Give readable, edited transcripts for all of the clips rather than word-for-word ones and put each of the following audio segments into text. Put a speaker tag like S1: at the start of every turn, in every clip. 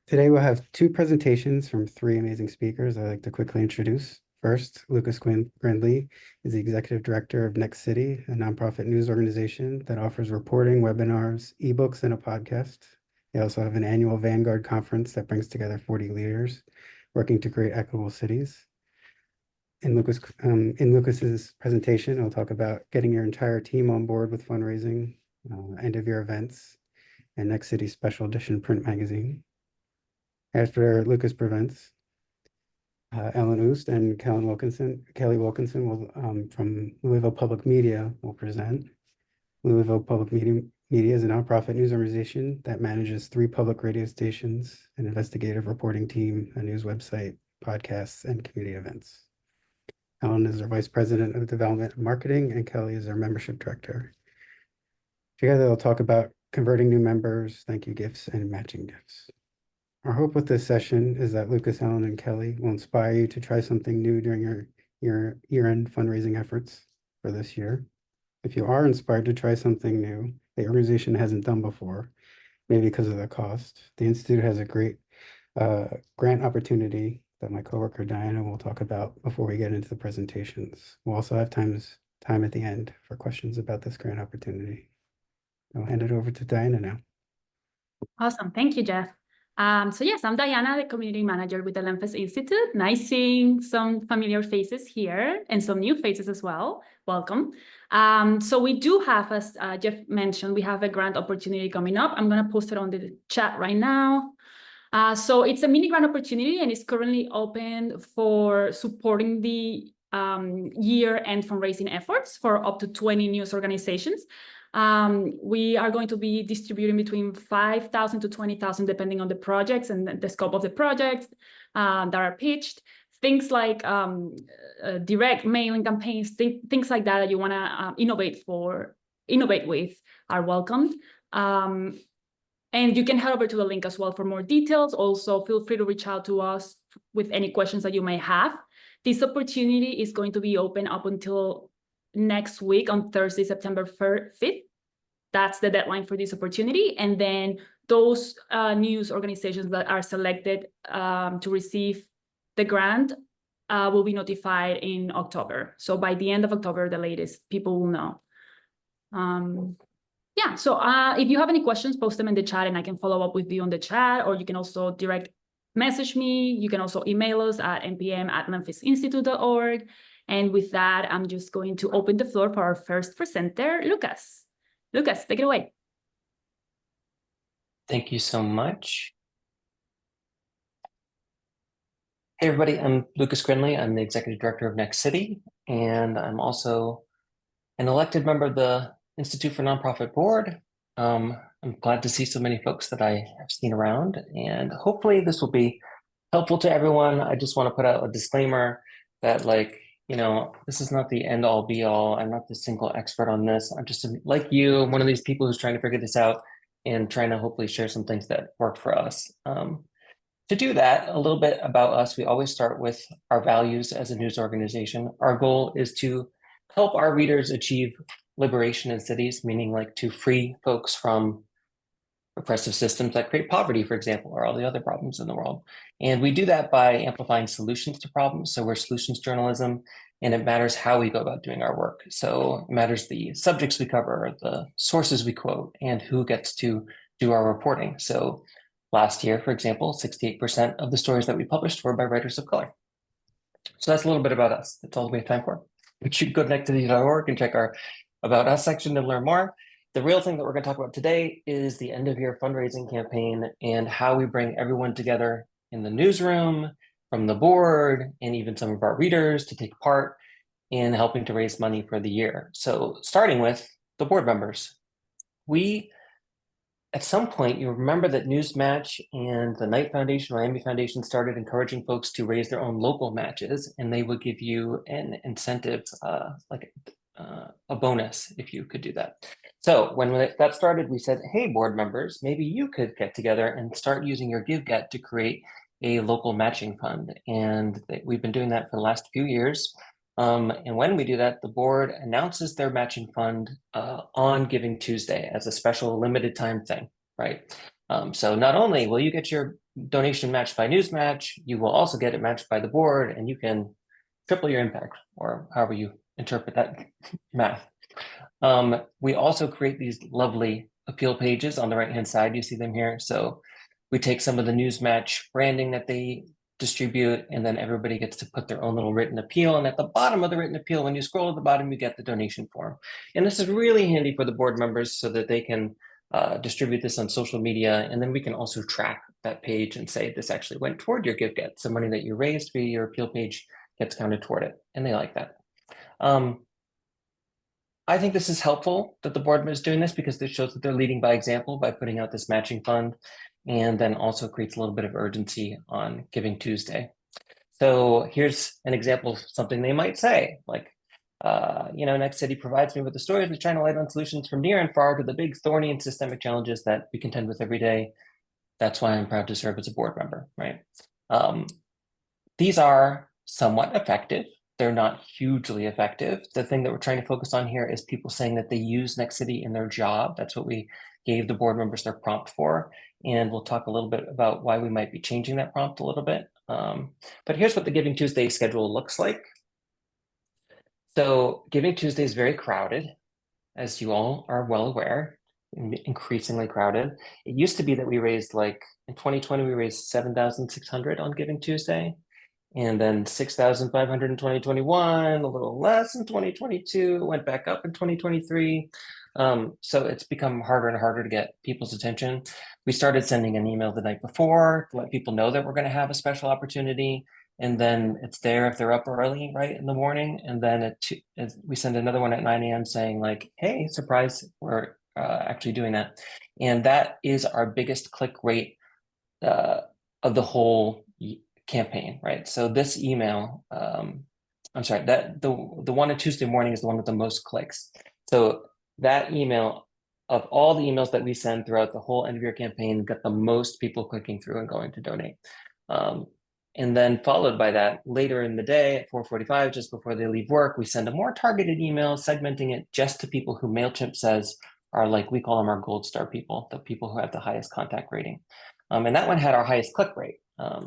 S1: Today we'll have two presentations from three amazing speakers I'd like to quickly introduce. First, Lucas Grindley is the Executive Director of Next City, a nonprofit news organization that offers reporting, webinars, ebooks, and a podcast. They also have an annual Vanguard conference that brings together 40 leaders working to create equitable cities. In Lucas's presentation, I'll talk about getting your entire team on board with fundraising, end of year events, and Next City's special edition print magazine. After Lucas presents, Ellen Oost and Kelly Wilkinson will, from Louisville Public Media will present. Louisville Public Media is a nonprofit news organization that manages 3 public radio stations, an investigative reporting team, a news website, podcasts, and community events. Ellen is our Vice President of Development and Marketing, and Kelly is our Membership Director. Together, they'll talk about converting new members, thank you gifts, and matching gifts. Our hope with this session is that Lucas, Ellen, and Kelly will inspire you to try something new during your year-end fundraising efforts for this year. If you are inspired to try something new the organization hasn't done before, maybe because of the cost, the Institute has a great grant opportunity that my coworker Diana will talk about before we get into the presentations. We'll also have time at the end for questions about this grant opportunity. I'll hand it over to Diana now.
S2: Awesome. Thank you, Jeff. So yes, I'm Diana, the community manager with the Memphis Institute. Nice seeing some familiar faces here and some new faces as well. Welcome. So we do have, as Jeff mentioned, we have a grant opportunity coming up. I'm going to post it on the chat right now. So it's a mini grant opportunity and it's currently open for supporting the year-end fundraising efforts for up to 20 news organizations. We are going to be distributing between 5,000 to 20,000 depending on the projects and the scope of the projects that are pitched. Things like direct mailing campaigns, things like that you want to innovate with are welcomed. And you can head over to the link as well for more details. Also, feel free to reach out to us with any questions that you may have. This opportunity is going to be open up until next week on Thursday, September 5th. That's the deadline for this opportunity. And then those news organizations that are selected to receive the grant will be notified in October. So by the end of October, the latest, people will know. Yeah, so if you have any questions, post them in the chat and I can follow up with you on the chat, or you can also direct message me. You can also email us at npm@memphisinstitute.org. And with that, I'm just going to open the floor for our first presenter, Lucas. Lucas, take it away.
S3: Thank you so much. Hey, everybody, I'm Lucas Grindley. I'm the Executive Director of Next City, and I'm also an elected member of the Institute for Nonprofit Board. I'm glad to see so many folks that I have seen around, and hopefully this will be helpful to everyone. I just want to put out a disclaimer that, this is not the end all be all. I'm not the single expert on this. I'm just like you, one of these people who's trying to figure this out and trying to hopefully share some things that work for us. To do that, a little bit about us, we always start with our values as a news organization. Our goal is to help our readers achieve liberation in cities, meaning like to free folks from oppressive systems that create poverty, for example, or all the other problems in the world. And we do that by amplifying solutions to problems. So we're solutions journalism, and it matters how we go about doing our work. So it matters the subjects we cover, the sources we quote, and who gets to do our reporting. So last year, for example, 68% of the stories that we published were by writers of color. So that's a little bit about us. That's all we have time for. But you can go to nextcity.org and check our About Us section to learn more. The real thing that we're going to talk about today is the end of year fundraising campaign and how we bring everyone together in the newsroom, from the board, and even some of our readers to take part in helping to raise money for the year. So starting with the board members. At some point, you remember that Newsmatch and the Knight Foundation, Miami Foundation started encouraging folks to raise their own local matches, and they would give you an incentive, a bonus if you could do that. So when that started, we said, hey, board members, maybe you could get together and start using your GiveGet to create a local matching fund. And we've been doing that for the last few years. And when we do that, the board announces their matching fund on Giving Tuesday as a special limited time thing, right? So not only will you get your donation matched by Newsmatch, you will also get it matched by the board, and you can triple your impact, or however you interpret that math. We also create these lovely appeal pages on the right-hand side. You see them here. So we take some of the Newsmatch branding that they distribute, and then everybody gets to put their own little written appeal. And at the bottom of the written appeal, when you scroll to the bottom, you get the donation form. And this is really handy for the board members so that they can distribute this on social media. And then we can also track that page and say, this actually went toward your gift get. So money that you raised via your appeal page gets counted toward it. And they like that. I think this is helpful that the board is doing this because it shows that they're leading by example by putting out this matching fund, and then also creates a little bit of urgency on Giving Tuesday. So here's an example of something they might say, like, Next City provides me with the stories which shine a light on solutions from near and far to the big, thorny, and systemic challenges that we contend with every day. That's why I'm proud to serve as a board member, right? These are somewhat effective. They're not hugely effective. The thing that we're trying to focus on here is people saying that they use Next City in their job. That's what we gave the board members their prompt for. And we'll talk a little bit about why we might be changing that prompt a little bit. But here's what the Giving Tuesday schedule looks like. So Giving Tuesday is very crowded, as you all are well aware, increasingly crowded. It used to be that we raised, like in 2020, we raised 7,600 on Giving Tuesday. And then 6,500 in 2021, a little less in 2022, went back up in 2023. So it's become harder and harder to get people's attention. We started sending an email the night before to let people know that we're going to have a special opportunity. And then it's there if they're up early, right, in the morning. And then we send another one at 9 a.m. saying, like, hey, surprise, we're actually doing that. And that is our biggest click rate of the whole campaign, right? So this email, I'm sorry, that the one on Tuesday morning is the one with the most clicks. So that email, of all the emails that we send throughout the whole end of year campaign, got the most people clicking through and going to donate. And then followed by that, later in the day at 4:45, just before they leave work, we send a more targeted email, segmenting it just to people who MailChimp says are, like, we call them our gold star people, the people who have the highest contact rating. And that one had our highest click rate.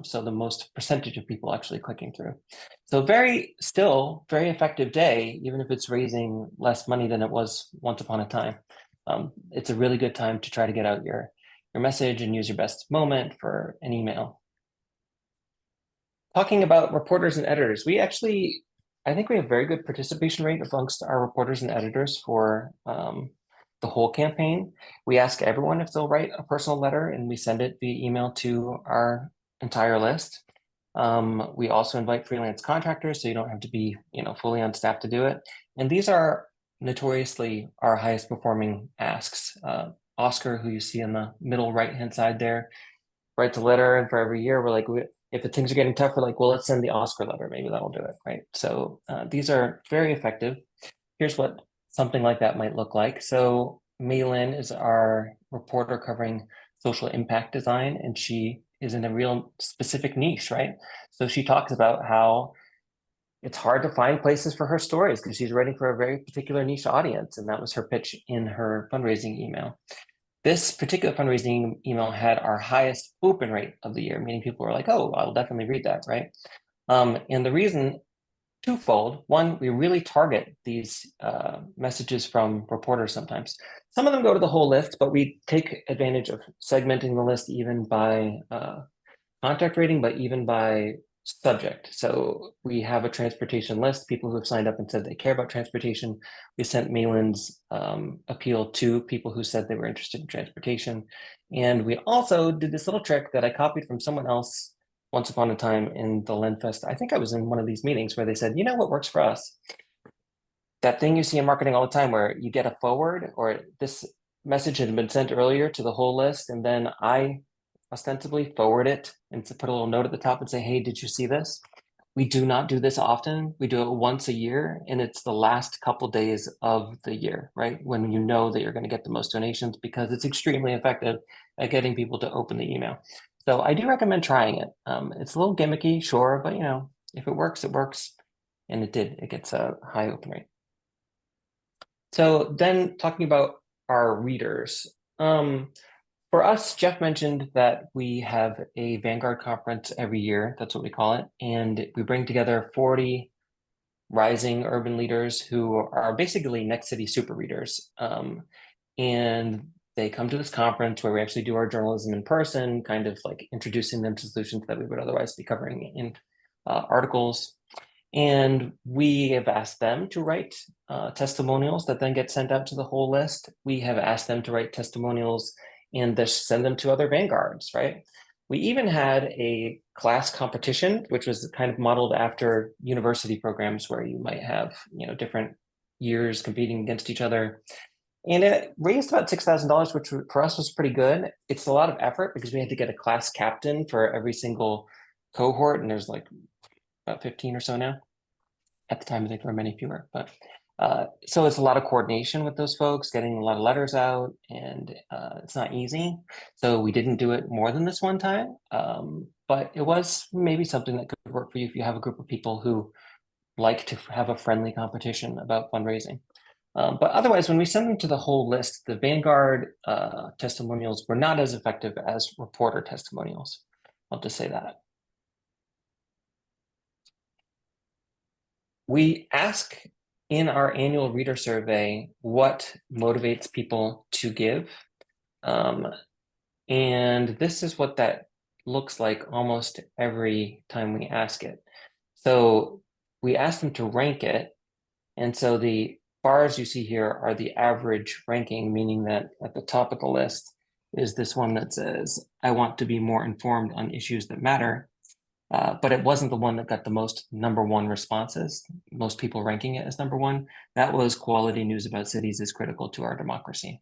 S3: So the most percentage of people actually clicking through. So still very effective day, even if it's raising less money than it was once upon a time. It's a really good time to try to get out your message and use your best moment for an email. Talking about reporters and editors, I think we have very good participation rate amongst our reporters and editors for the whole campaign. We ask everyone if they'll write a personal letter, and we send it via email to our entire list. We also invite freelance contractors, so you don't have to be, fully on staff to do it. And these are notoriously our highest performing asks. Oscar, who you see in the middle right-hand side there, writes a letter, and for every year, we're like, if things are getting tough, we're like, well, let's send the Oscar letter. Maybe that'll do it, right? So these are very effective. Here's what something like that might look like. So Maylin is our reporter covering social impact design, and she is in a real specific niche, right? So she talks about how it's hard to find places for her stories because she's writing for a very particular niche audience, and that was her pitch in her fundraising email. This particular fundraising email had our highest open rate of the year, meaning people were like, oh, I'll definitely read that, right? And the reason, twofold. One, we really target these messages from reporters sometimes. Some of them go to the whole list, but we take advantage of segmenting the list even by contact rating, but even by subject. So we have a transportation list, people who have signed up and said they care about transportation. We sent Malin's appeal to people who said they were interested in transportation. And we also did this little trick that I copied from someone else once upon a time in the LendFest. I think I was in one of these meetings where they said, you know what works for us? That thing you see in marketing all the time where you get a forward, or this message had been sent earlier to the whole list, and then I ostensibly forward it and to put a little note at the top and say, hey, did you see this? We do not do this often. We do it once a year, and it's the last couple days of the year, right? When you know that you're going to get the most donations, because it's extremely effective at getting people to open the email. So I do recommend trying it. It's a little gimmicky, sure, but if it works, it works. And it did. It gets a high open rate. So then talking about our readers. For us, Jeff mentioned that we have a Vanguard conference every year. That's what we call it. And we bring together 40 rising urban leaders who are basically Next City super readers. And they come to this conference where we actually do our journalism in person, kind of like introducing them to solutions that we would otherwise be covering in articles. And we have asked them to write testimonials that then get sent out to the whole list. We have asked them to write testimonials and just send them to other vanguards, right? We even had a class competition, which was kind of modeled after university programs where you might have, different years competing against each other. And it raised about $6,000, which for us was pretty good. It's a lot of effort because we had to get a class captain for every single cohort, and there's like about 15 or so now. At the time, I think there were many fewer, but so it's a lot of coordination with those folks, getting a lot of letters out, and it's not easy. So we didn't do it more than this one time, but it was maybe something that could work for you if you have a group of people who like to have a friendly competition about fundraising. But otherwise, when we send them to the whole list, the Vanguard testimonials were not as effective as reporter testimonials. I'll just say that. We ask in our annual reader survey what motivates people to give. And this is what that looks like almost every time we ask it. So we ask them to rank it. And so the bars you see here are the average ranking, meaning that at the top of the list is this one that says, I want to be more informed on issues that matter. But it wasn't the one that got the most #1 responses, most people ranking it as #1. That was quality news about cities is critical to our democracy.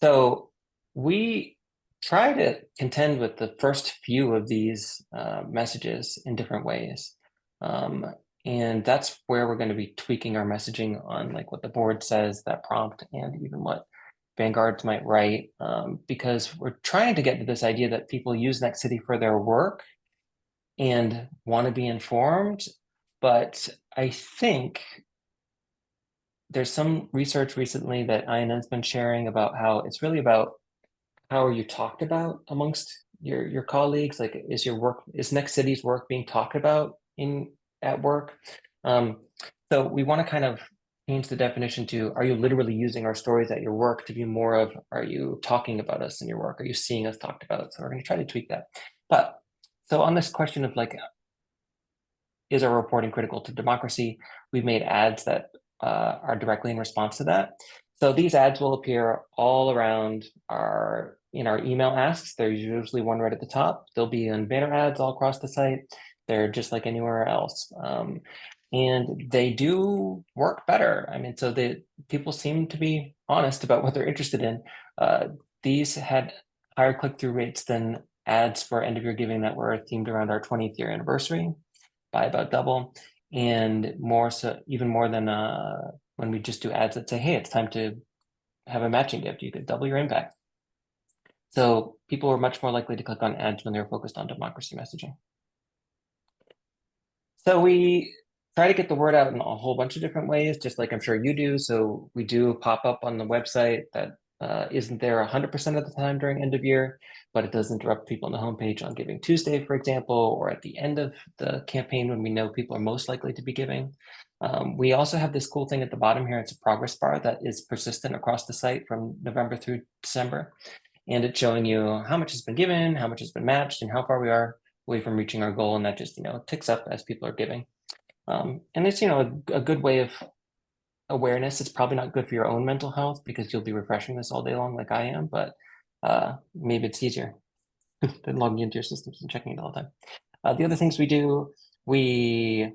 S3: So we try to contend with the first few of these messages in different ways. And that's where we're going to be tweaking our messaging on like what the board says, that prompt, and even what vanguards might write, because we're trying to get to this idea that people use Next City for their work and want to be informed. But I think there's some research recently that INN's been sharing about how it's really about how are you talked about amongst your colleagues? Like, is Next City's work being talked about at work? So we want to kind of change the definition to, are you literally using our stories at your work, to be more of, are you talking about us in your work? Are you seeing us talked about? So we're going to try to tweak that. But so on this question of like, is our reporting critical to democracy? We've made ads that are directly in response to that. So these ads will appear all around in our email asks. There's usually one right at the top. They'll be in banner ads all across the site. They're just like anywhere else. And they do work better. I mean, so the people seem to be honest about what they're interested in. These had higher click-through rates than ads for end of year giving that were themed around our 20th year anniversary by about double, and more so, even more than when we just do ads that say, hey, it's time to have a matching gift, you could double your impact. So people were much more likely to click on ads when they were focused on democracy messaging. So we try to get the word out in a whole bunch of different ways, just like I'm sure you do. So we do pop up on the website that isn't there 100% of the time during end of year, but it does interrupt people on the homepage on Giving Tuesday, for example, or at the end of the campaign when we know people are most likely to be giving. We also have this cool thing at the bottom here. It's a progress bar that is persistent across the site from November through December. And it's showing you how much has been given, how much has been matched, and how far we are away from reaching our goal. And that just, ticks up as people are giving. And it's, a good way of awareness. It's probably not good for your own mental health because you'll be refreshing this all day long like I am, but maybe it's easier than logging into your systems and checking it all the time. The other things we do, we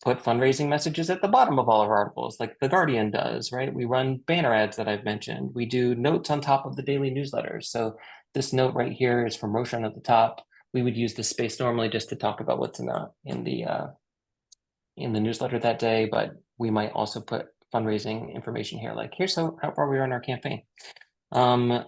S3: put fundraising messages at the bottom of all of our articles, like The Guardian does, right? We run banner ads that I've mentioned. We do notes on top of the daily newsletters. So this note right here is from Roshan at the top. We would use this space normally just to talk about what's in the newsletter that day, but we might also put fundraising information here, like here's how far we are in our campaign.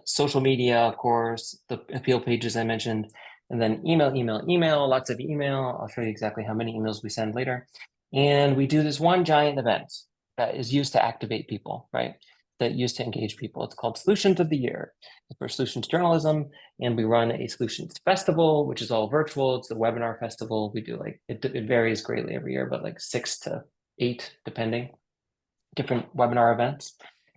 S3: Social media, of course, the appeal pages I mentioned, and then email, lots of email. I'll show you exactly how many emails we send later. And we do this one giant event that is used to activate people, right? that used to engage people. It's called Solutions of the Year. It's for solutions journalism, and we run a solutions festival, which is all virtual. It's the webinar festival. We do like, it varies greatly every year, but like 6 to 8, depending, different webinar events.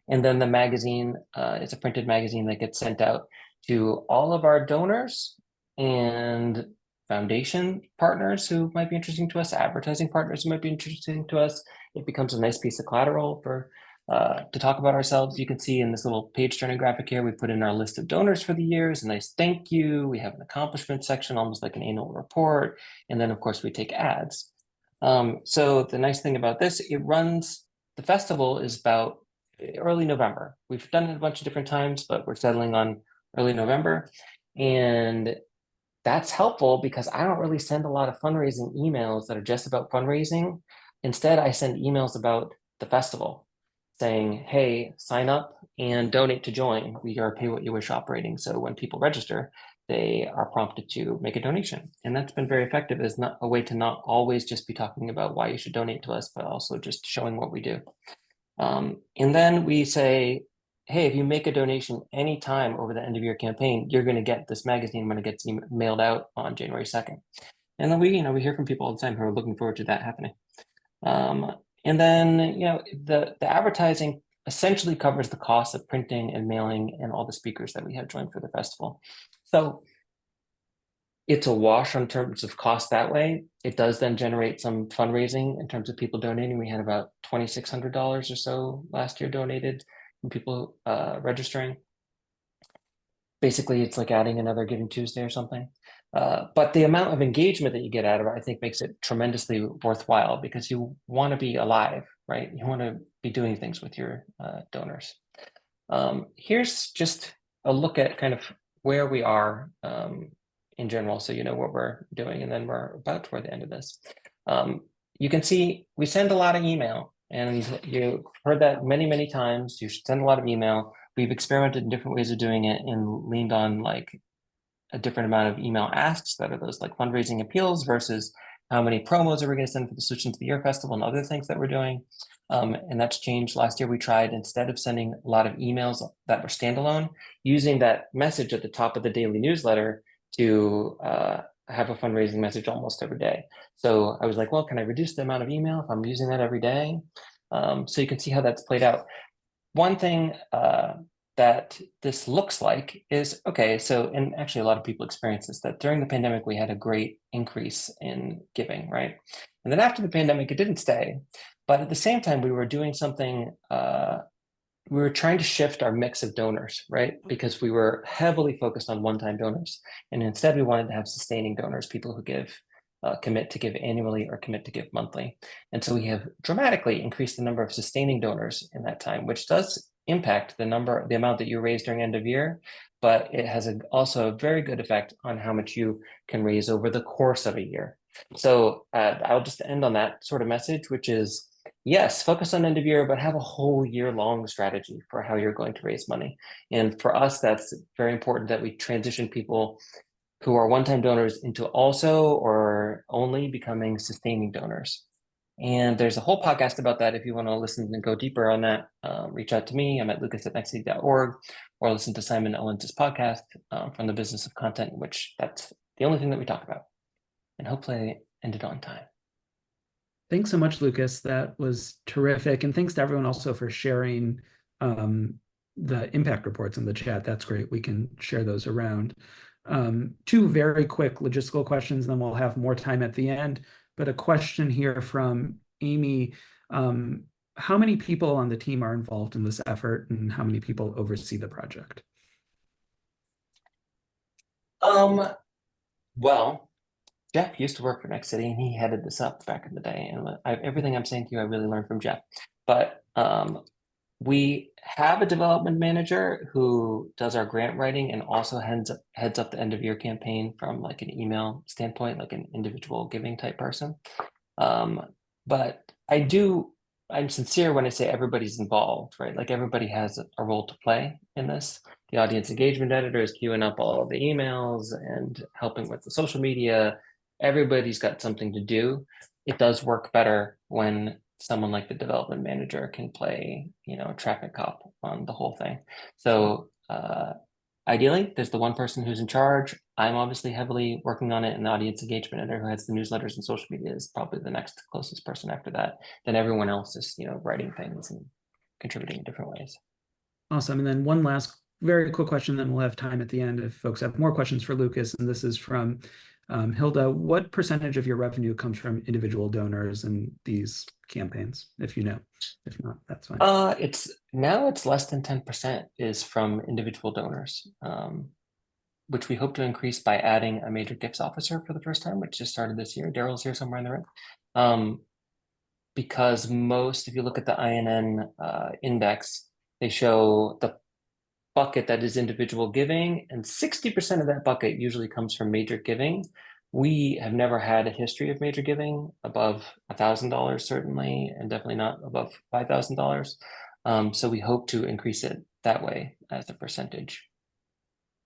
S3: And then the magazine is a printed magazine that gets sent out to all of our donors and foundation partners who might be interesting to us, advertising partners who might be interesting to us. It becomes a nice piece of collateral for to talk about ourselves. You can see in this little page turning graphic here, we put in our list of donors for the years, a nice thank you. We have an accomplishment section, almost like an annual report. And then of course we take ads. So the nice thing about this, the festival is about early November. We've done it a bunch of different times, but we're settling on early November. And that's helpful because I don't really send a lot of fundraising emails that are just about fundraising. Instead, I send emails about the festival saying, hey, sign up and donate to join. We are pay what you wish operating. So when people register, they are prompted to make a donation. And that's been very effective as not a way to not always just be talking about why you should donate to us, but also just showing what we do. And then we say, hey, if you make a donation anytime over the end of your campaign, you're going to get this magazine when it gets mailed out on January 2nd. And then we hear from people all the time who are looking forward to that happening. And then, the advertising essentially covers the cost of printing and mailing and all the speakers that we have joined for the festival. So it's a wash in terms of cost that way. It does then generate some fundraising in terms of people donating. We had about $2,600 or so last year donated from people registering. Basically, it's like adding another Giving Tuesday or something. But the amount of engagement that you get out of it, I think, makes it tremendously worthwhile because you want to be alive, right? You want to be doing things with your donors. Here's just a look at kind of where we are in general, so you know what we're doing, and then we're about toward the end of this. You can see we send a lot of email, and you heard that many, many times. You should send a lot of email. We've experimented in different ways of doing it and leaned on like a different amount of email asks that are those like fundraising appeals versus how many promos are we going to send for the Solutions of the Year Festival and other things that we're doing. And that's changed. Last year, we tried, instead of sending a lot of emails that were standalone, using that message at the top of the daily newsletter to have a fundraising message almost every day. So I was like, well, can I reduce the amount of email if I'm using that every day? So you can see how that's played out. One thing that this looks like is, okay, so, and actually a lot of people experience this, that during the pandemic, we had a great increase in giving, right? And then after the pandemic, it didn't stay. But at the same time, we were doing something, we were trying to shift our mix of donors, right? Because we were heavily focused on one-time donors. And instead, we wanted to have sustaining donors, people who give, commit to give annually or commit to give monthly. And so we have dramatically increased the number of sustaining donors in that time, which does impact the amount that you raise during end of year, but it has also a very good effect on how much you can raise over the course of a year. So I'll just end on that sort of message, which is, yes, focus on end of year, but have a whole year long strategy for how you're going to raise money. And for us, that's very important that we transition people who are one-time donors into also or only becoming sustaining donors. And there's a whole podcast about that. If you want to listen and go deeper on that, reach out to me. I'm at lucas@nextcity.org, or listen to Simon Owens' podcast from the Business of Content, which that's the only thing that we talk about. And hopefully I ended on time.
S4: Thanks so much, Lucas. That was terrific. And thanks to everyone also for sharing the impact reports in the chat. That's great. We can share those around. Two very quick logistical questions, and then we'll have more time at the end. But a question here from Amy. How many people on the team are involved in this effort, and how many people oversee the project?
S3: Well, Jeff used to work for Next City, and he headed this up back in the day. And everything I'm saying to you, I really learned from Jeff. But we have a development manager who does our grant writing and also heads up the end of year campaign from like an email standpoint, like an individual giving type person. But I'm sincere when I say everybody's involved, right? Like everybody has a role to play in this. The audience engagement editor is queuing up all of the emails and helping with the social media. Everybody's got something to do. It does work better when someone like the development manager can play, a traffic cop on the whole thing. So ideally, there's the one person who's in charge. I'm obviously heavily working on it, and the audience engagement editor who has the newsletters and social media is probably the next closest person after that. Then everyone else is, writing things and contributing in different ways.
S4: Awesome. And then one last very quick question, then we'll have time at the end if folks have more questions for Lucas. And this is from Hilda. What percentage of your revenue comes from individual donors in these campaigns, if you know? If not, that's fine.
S3: It's less than 10% is from individual donors, which we hope to increase by adding a major gifts officer for the first time, which just started this year. Daryl's here somewhere in the room. Because if you look at the INN index, they show the bucket that is individual giving, and 60% of that bucket usually comes from major giving. We have never had a history of major giving above $1,000, certainly, and definitely not above $5,000. So we hope to increase it that way as a percentage.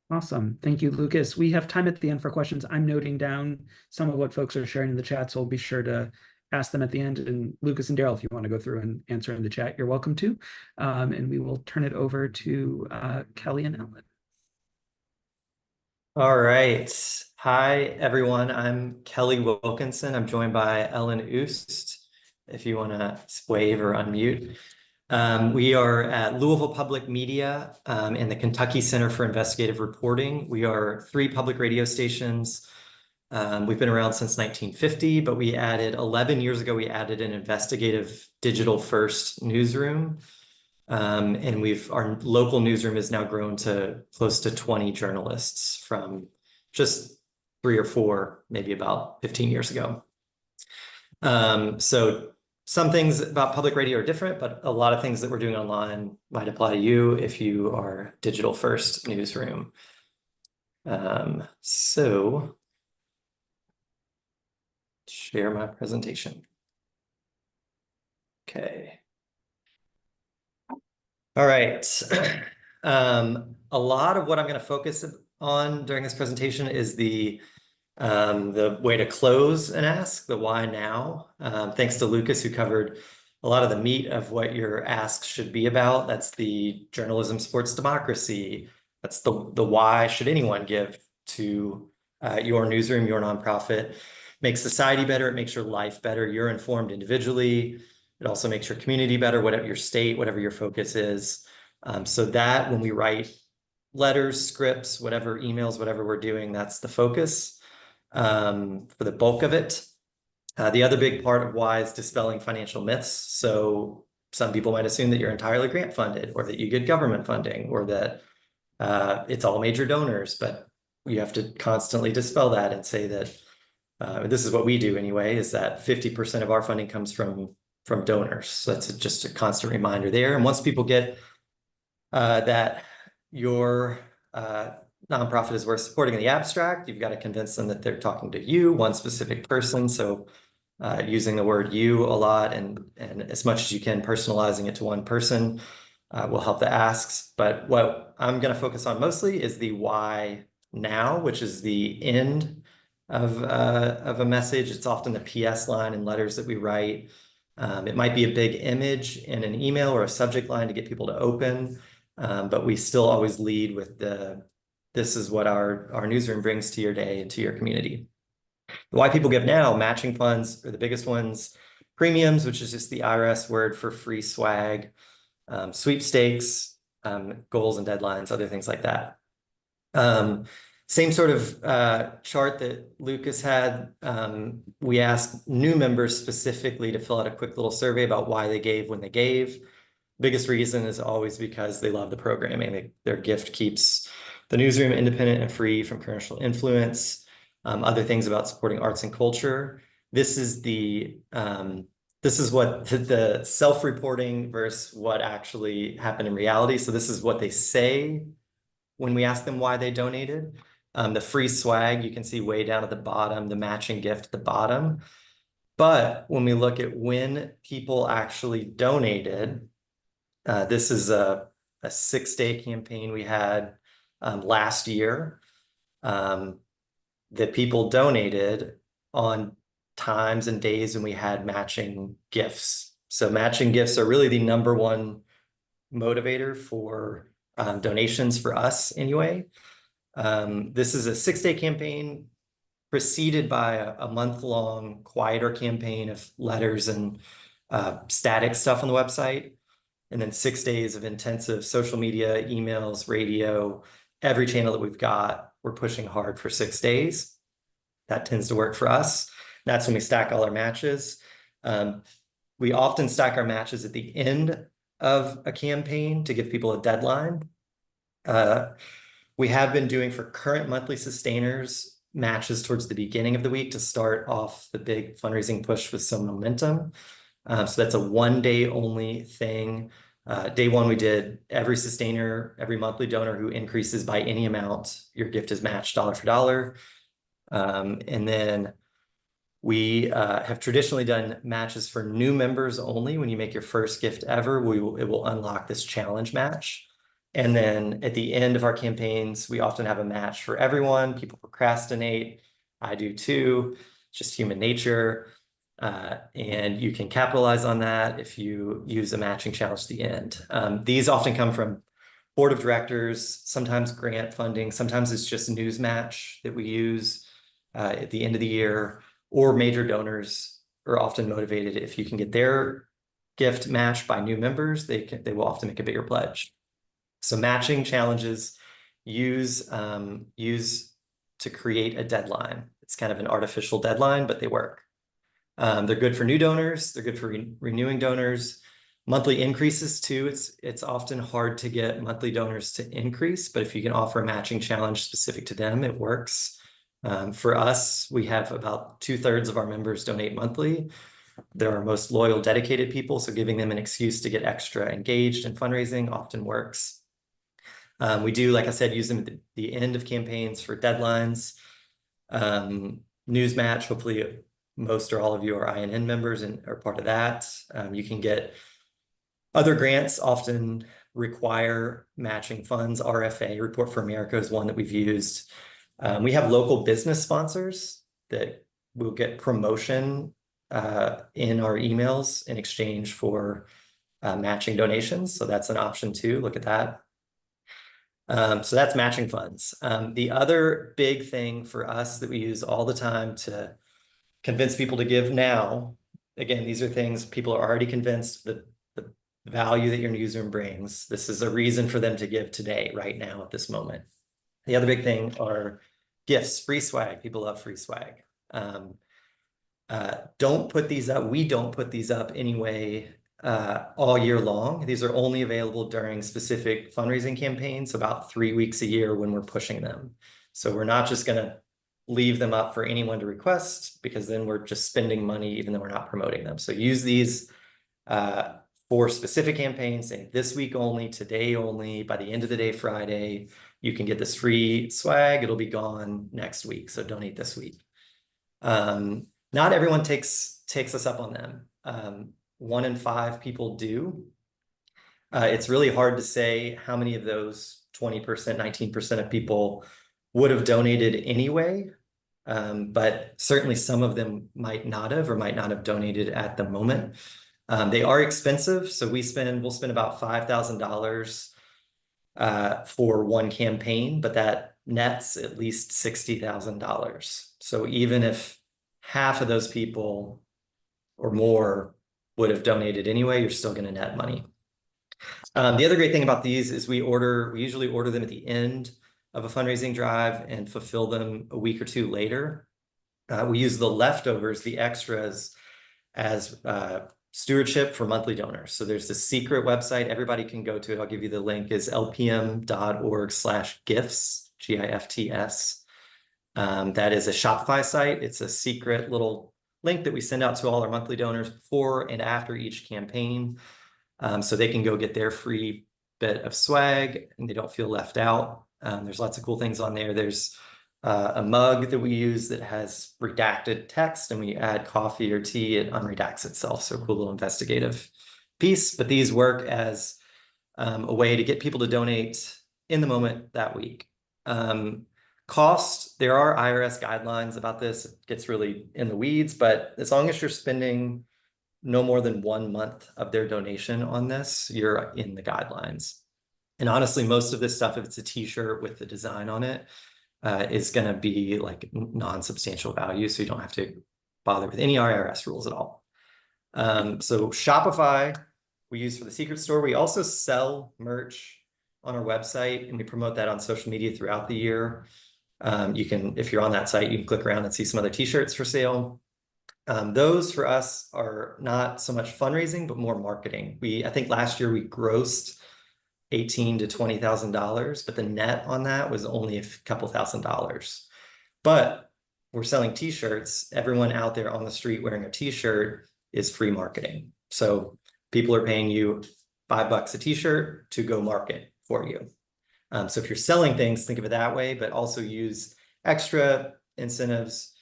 S4: Awesome. Thank you, Lucas. We have time at the end for questions. I'm noting down some of what folks are sharing in the chat, so we'll be sure to ask them at the end. And Lucas and Daryl, if you want to go through and answer in the chat, you're welcome to. And we will turn it over to Kelly and Ellen.
S5: All right. Hi, everyone. I'm Kelly Wilkinson. I'm joined by Ellen Oost, if you want to wave or unmute. We are at Louisville Public Media and the Kentucky Center for Investigative Reporting. We are 3 public radio stations. We've been around since 1950, but 11 years ago, we added an investigative digital first newsroom. And our local newsroom has now grown to close to 20 journalists from just 3 or 4, maybe about 15 years ago. So some things about public radio are different, but a lot of things that we're doing online might apply to you if you are digital first newsroom. So share my presentation. Okay. All right. A lot of what I'm going to focus on during this presentation is the way to close an ask, the why now. Thanks to Lucas, who covered a lot of the meat of what your asks should be about. That's the journalism supports democracy. That's the why should anyone give to your newsroom, your nonprofit. Makes society better. It makes your life better. You're informed individually. It also makes your community better, whatever your state, whatever your focus is. So that when we write letters, scripts, whatever emails, whatever we're doing, that's the focus for the bulk of it. The other big part of why is dispelling financial myths. So some people might assume that you're entirely grant funded, or that you get government funding, or that it's all major donors, but you have to constantly dispel that and say that this is what we do anyway, is that 50% of our funding comes from donors. So that's just a constant reminder there. And once people get that your nonprofit is worth supporting in the abstract, you've got to convince them that they're talking to you, one specific person. So using the word you a lot and as much as you can, personalizing it to one person will help the asks. But what I'm going to focus on mostly is the why now, which is the end of a message. It's often the PS line in letters that we write. It might be a big image in an email or a subject line to get people to open, but we still always lead with this is what our newsroom brings to your day and to your community. The why people give now, matching funds are the biggest ones, premiums, which is just the IRS word for free swag, sweepstakes, goals and deadlines, other things like that. Same sort of chart that Lucas had. We asked new members specifically to fill out a quick little survey about why they gave when they gave. Biggest reason is always because they love the programming. Their gift keeps the newsroom independent and free from commercial influence. Other things about supporting arts and culture. This is what the self-reporting versus what actually happened in reality. So this is what they say when we ask them why they donated. The free swag, you can see way down at the bottom, the matching gift at the bottom. But when we look at when people actually donated, this is a 6-day campaign we had last year that people donated on times and days when we had matching gifts. So matching gifts are really the #1 motivator for donations for us anyway. This is a 6-day campaign preceded by a month-long quieter campaign of letters and static stuff on the website. And then 6 days of intensive social media, emails, radio, every channel that we've got, we're pushing hard for 6 days. That tends to work for us. That's when we stack all our matches. We often stack our matches at the end of a campaign to give people a deadline. We have been doing for current monthly sustainers matches towards the beginning of the week to start off the big fundraising push with some momentum. So that's a 1-day only thing. Day 1, we did every sustainer, every monthly donor who increases by any amount, your gift is matched dollar for dollar. And then we have traditionally done matches for new members only. When you make your first gift ever, it will unlock this challenge match. And then at the end of our campaigns, we often have a match for everyone. People procrastinate. I do too. Just human nature. And you can capitalize on that if you use a matching challenge at the end. These often come from board of directors, sometimes grant funding, sometimes it's just news match that we use at the end of the year, or major donors are often motivated if you can get their gift matched by new members, they will often make a bigger pledge. So matching challenges use to create a deadline. It's kind of an artificial deadline, but they work. They're good for new donors. They're good for renewing donors. Monthly increases too. It's often hard to get monthly donors to increase, but if you can offer a matching challenge specific to them, it works. For us, we have about 2/3 of our members donate monthly. They're our most loyal, dedicated people, so giving them an excuse to get extra engaged in fundraising often works. We do, like I said, use them at the end of campaigns for deadlines. News match, hopefully most or all of you are INN members and are part of that. You can get other grants often require matching funds. RFA, Report for America, is one that we've used. We have local business sponsors that will get promotion in our emails in exchange for matching donations. So that's an option too. Look at that. So that's matching funds. The other big thing for us that we use all the time to convince people to give now, again, these are things people are already convinced that the value that your newsroom brings, this is a reason for them to give today, right now, at this moment. The other big thing are gifts, free swag. People love free swag. Don't put these up. We don't put these up anyway all year long. These are only available during specific fundraising campaigns, about 3 weeks a year when we're pushing them. So we're not just going to leave them up for anyone to request, because then we're just spending money even though we're not promoting them. So use these for specific campaigns, saying this week only, today only, by the end of the day, Friday, you can get this free swag. It'll be gone next week. So donate this week. Not everyone takes us up on them. 1 in 5 people do. It's really hard to say how many of those 20%, 19% of people would have donated anyway. But certainly some of them might not have, or might not have donated at the moment. They are expensive. So we'll spend about $5,000 for one campaign, but that nets at least $60,000. So even if half of those people or more would have donated anyway, you're still going to net money. The other great thing about these is we usually order them at the end of a fundraising drive and fulfill them a week or 2 later. We use the leftovers, the extras, as stewardship for monthly donors. So there's this secret website. Everybody can go to it. I'll give you the link. Is lpm.org/gifts, GIFTS. That is a Shopify site. It's a secret little link that we send out to all our monthly donors before and after each campaign. So they can go get their free bit of swag and they don't feel left out. There's lots of cool things on there. There's a mug that we use that has redacted text, and we add coffee or tea, it unredacts itself. So cool little investigative piece. But these work as a way to get people to donate in the moment that week. Cost, there are IRS guidelines about this. It gets really in the weeds, but as long as you're spending no more than 1 month of their donation on this, you're in the guidelines. And honestly, most of this stuff, if it's a t-shirt with the design on it, is going to be like non-substantial value. So you don't have to bother with any IRS rules at all. So Shopify, we use for the secret store. We also sell merch on our website, and we promote that on social media throughout the year. You can, if you're on that site, you can click around and see some other t-shirts for sale. Those for us are not so much fundraising, but more marketing. I think last year we grossed $18,000 to $20,000, but the net on that was only a couple $1,000s. But we're selling t-shirts. Everyone out there on the street wearing a t-shirt is free marketing. So people are paying you $5 a t-shirt to go market for you. So if you're selling things, think of it that way, but also use extra incentives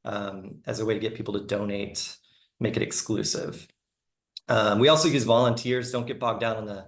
S5: as a way to get people to donate, make it exclusive. We also use volunteers. Don't get bogged down on the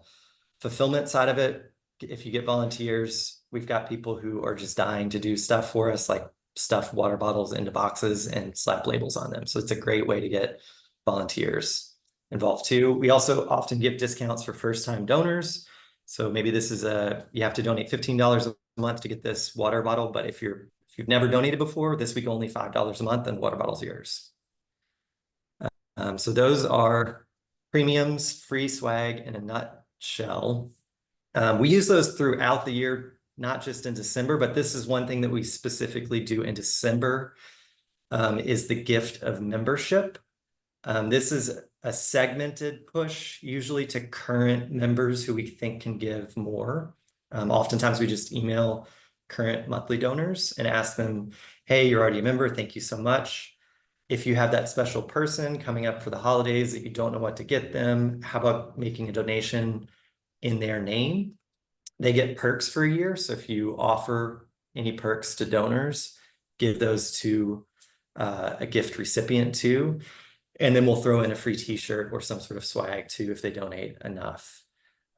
S5: fulfillment side of it. If you get volunteers, we've got people who are just dying to do stuff for us, like stuff water bottles into boxes and slap labels on them. So it's a great way to get volunteers involved too. We also often give discounts for first-time donors. So maybe this is you have to donate $15 a month to get this water bottle, but if you've never donated before, this week only $5 a month and water bottle's yours. So those are premiums, free swag in a nutshell. We use those throughout the year, not just in December, but this is one thing that we specifically do in December, is the gift of membership. This is a segmented push, usually to current members who we think can give more. Oftentimes we just email current monthly donors and ask them, hey, you're already a member, thank you so much. If you have that special person coming up for the holidays that you don't know what to get them, how about making a donation in their name? They get perks for a year. So if you offer any perks to donors, give those to a gift recipient too. And then we'll throw in a free t-shirt or some sort of swag too if they donate enough.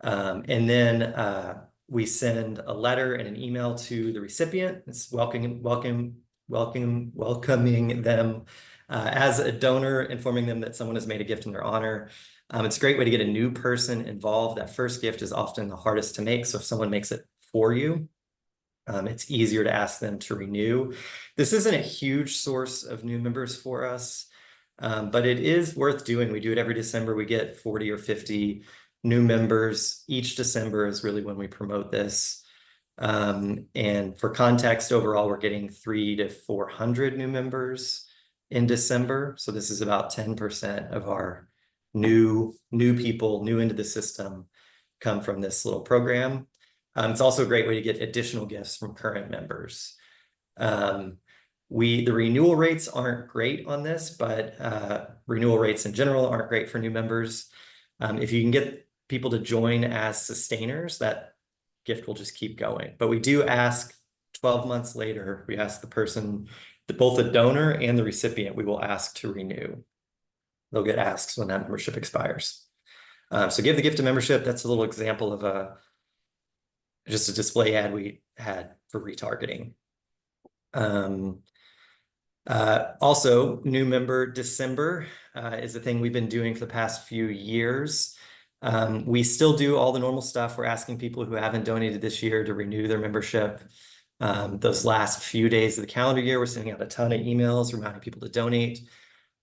S5: And then we send a letter and an email to the recipient. It's welcoming them as a donor, informing them that someone has made a gift in their honor. It's a great way to get a new person involved. That first gift is often the hardest to make. So if someone makes it for you, it's easier to ask them to renew. This isn't a huge source of new members for us, but it is worth doing. We do it every December. We get 40 or 50 new members. Each December is really when we promote this. And for context, overall, we're getting 300 to 400 new members in December. So this is about 10% of our new people, new into the system, come from this little program. It's also a great way to get additional gifts from current members. The renewal rates aren't great on this, but renewal rates in general aren't great for new members. If you can get people to join as sustainers, that gift will just keep going. But we do ask 12 months later, we ask the person, both the donor and the recipient, we will ask to renew. They'll get asked when that membership expires. So give the gift of membership. That's a little example of just a display ad we had for retargeting. Also, new member December is a thing we've been doing for the past few years. We still do all the normal stuff. We're asking people who haven't donated this year to renew their membership. Those last few days of the calendar year, we're sending out a ton of emails reminding people to donate.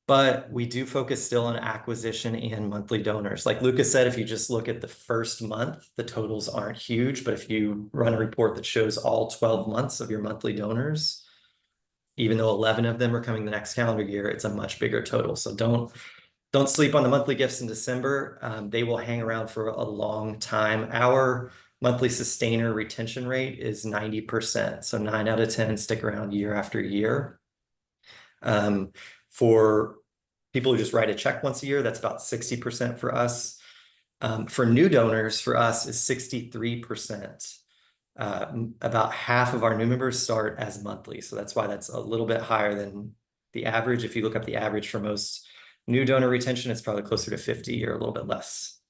S5: But we do focus still on acquisition and monthly donors. Like Lucas said, if you just look at the first month, the totals aren't huge. But if you run a report that shows all 12 months of your monthly donors, even though 11 of them are coming the next calendar year, it's a much bigger total. So don't sleep on the monthly gifts in December. They will hang around for a long time. Our monthly sustainer retention rate is 90%. So 9 out of 10 stick around year after year. For people who just write a check once a year, that's about 60% for us. For new donors, for us is 63%. About half of our new members start as monthly. So that's why that's a little bit higher than the average. If you look up the average for most new donor retention, it's probably closer to 50 or a little bit less.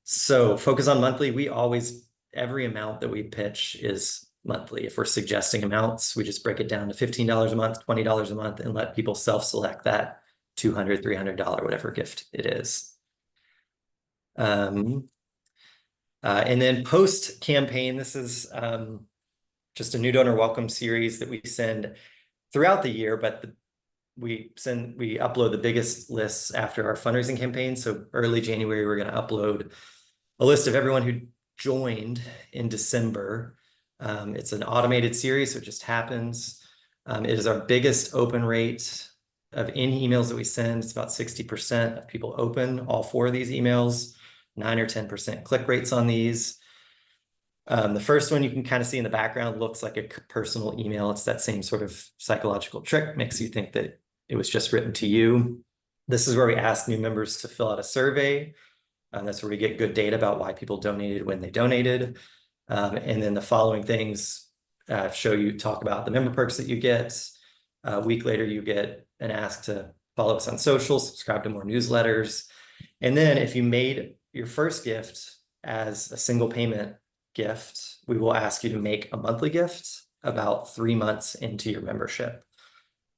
S5: So focus on monthly. Every amount that we pitch is monthly. If we're suggesting amounts, we just break it down to $15 a month, $20 a month, and let people self-select that $200, $300, whatever gift it is. And then post campaign, this is just a new donor welcome series that we send throughout the year, but we upload the biggest lists after our fundraising campaign. So early January, we're going to upload a list of everyone who joined in December. It's an automated series, so it just happens. It is our biggest open rate of any emails that we send. It's about 60% of people open all 4 of these emails, 9 or 10% click rates on these. The first one you can kind of see in the background looks like a personal email. It's that same sort of psychological trick, makes you think that it was just written to you. This is where we ask new members to fill out a survey. That's where we get good data about why people donated when they donated. And then the following things talk about the member perks that you get. A week later, you get an ask to follow us on social, subscribe to more newsletters. And then if you made your first gift as a single payment gift, we will ask you to make a monthly gift about 3 months into your membership.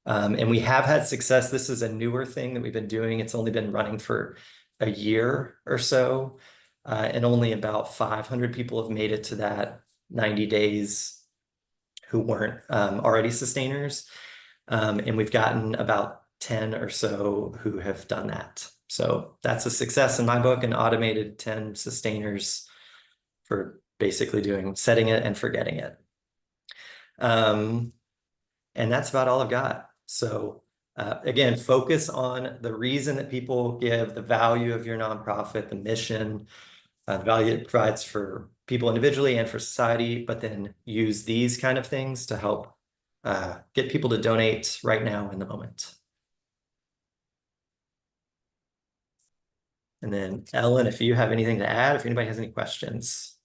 S5: And we have had success. This is a newer thing that we've been doing. It's only been running for a year or so. And only about 500 people have made it to that 90 days who weren't already sustainers. And we've gotten about 10 or so who have done that. So that's a success in my book, an automated 10 sustainers for basically setting it and forgetting it. And that's about all I've got. So again, focus on the reason that people give, the value of your nonprofit, the mission, the value it provides for people individually and for society, but then use these kind of things to help get people to donate right now in the moment. And then Ellen, if you have anything to add, if anybody has any questions.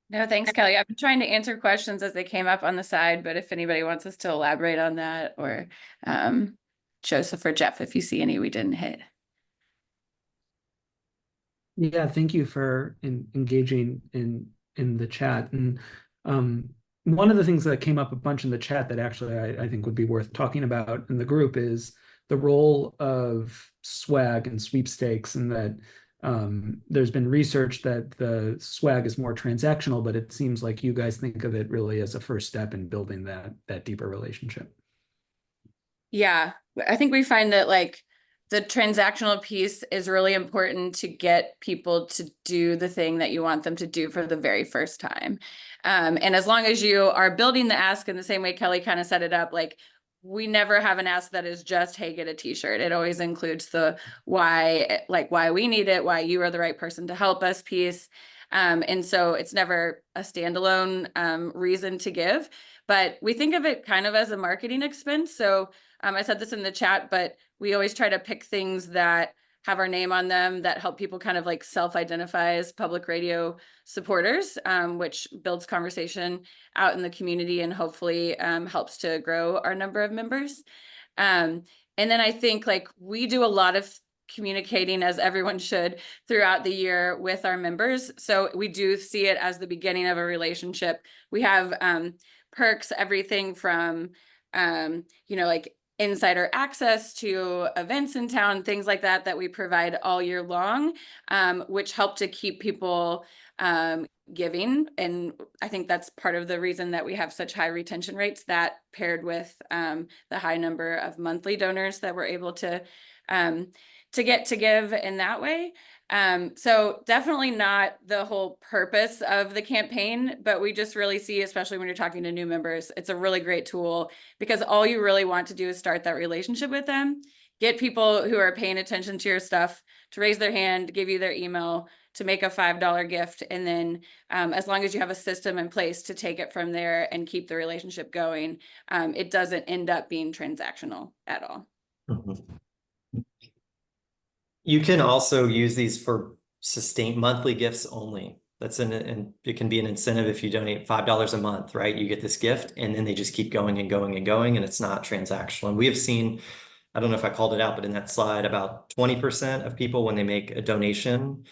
S6: No, thanks, Kelly. I've been trying to answer questions as they came up on the side, but if anybody wants us to elaborate on that, or Joseph or Jeff, if you see any we didn't hit.
S4: Yeah, thank you for engaging in the chat. And one of the things that came up a bunch in the chat that actually I think would be worth talking about in the group is the role of swag and sweepstakes, and that there's been research that the swag is more transactional, but it seems like you guys think of it really as a first step in building that deeper relationship.
S6: Yeah, I think we find that like the transactional piece is really important to get people to do the thing that you want them to do for the very first time. And as long as you are building the ask in the same way Kelly kind of set it up, like we never have an ask that is just, hey, get a t-shirt. It always includes the why, like why we need it, why you are the right person to help us piece. And so it's never a standalone reason to give, but we think of it kind of as a marketing expense. So I said this in the chat, but we always try to pick things that have our name on them that help people kind of like self-identify as public radio supporters, which builds conversation out in the community and hopefully helps to grow our number of members. And then I think like we do a lot of communicating, as everyone should, throughout the year with our members. So we do see it as the beginning of a relationship. We have perks, everything from, like insider access to events in town, things like that, that we provide all year long, which help to keep people giving. And I think that's part of the reason that we have such high retention rates, that paired with the high number of monthly donors that we're able to get to give in that way. So definitely not the whole purpose of the campaign, but we just really see, especially when you're talking to new members, it's a really great tool because all you really want to do is start that relationship with them, get people who are paying attention to your stuff to raise their hand, give you their email, to make a $5 gift. And then as long as you have a system in place to take it from there and keep the relationship going, it doesn't end up being transactional at all.
S5: Mm-hmm. You can also use these for sustained monthly gifts only. And it can be an incentive if you donate $5 a month, right? You get this gift and then they just keep going and going and going, and it's not transactional. And we have seen, I don't know if I called it out, but in that slide, about 20% of people when they make a donation